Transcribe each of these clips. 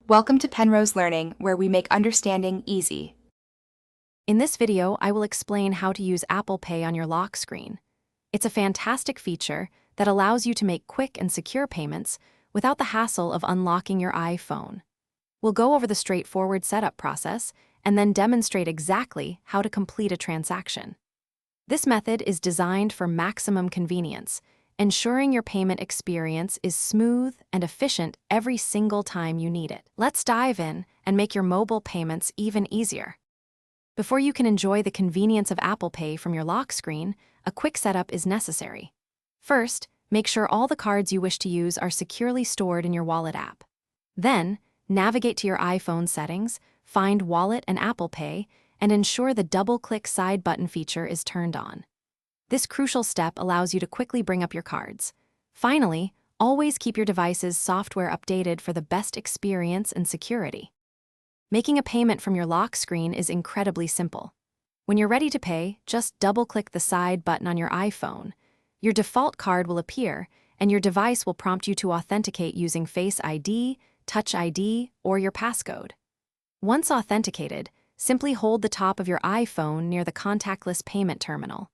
Welcome to Penrose Learning, where we make understanding easy. In this video, I will explain how to use Apple Pay on your lock screen. It's a fantastic feature that allows you to make quick and secure payments without the hassle of unlocking your iPhone. We'll go over the straightforward setup process and then demonstrate exactly how to complete a transaction. This method is designed for maximum convenience, ensuring your payment experience is smooth and efficient every single time you need it. Let's dive in and make your mobile payments even easier. Before you can enjoy the convenience of Apple Pay from your lock screen, a quick setup is necessary. First, make sure all the cards you wish to use are securely stored in your Wallet app. Then, navigate to your iPhone settings, find Wallet and Apple Pay, and ensure the double-click side button feature is turned on. This crucial step allows you to quickly bring up your cards. Finally, always keep your device's software updated for the best experience and security. Making a payment from your lock screen is incredibly simple. When you're ready to pay, just double-click the side button on your iPhone. Your default card will appear, and your device will prompt you to authenticate using Face ID, Touch ID, or your passcode. Once authenticated, simply hold the top of your iPhone near the contactless payment terminal.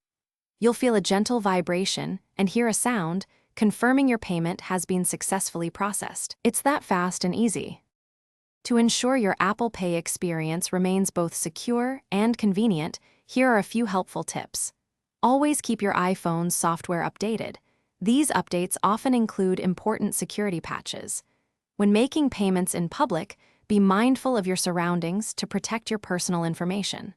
You'll feel a gentle vibration and hear a sound confirming your payment has been successfully processed. It's that fast and easy. To ensure your Apple Pay experience remains both secure and convenient, here are a few helpful tips. Always keep your iPhone's software updated. These updates often include important security patches. When making payments in public, be mindful of your surroundings to protect your personal information.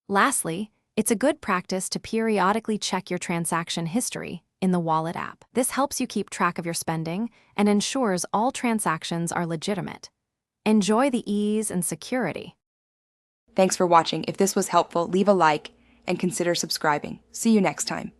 Lastly, it's a good practice to periodically check your transaction history in the Wallet app. This helps you keep track of your spending and ensures all transactions are legitimate. Enjoy the ease and security. Thanks for watching. If this was helpful, leave a like and consider subscribing. See you next time.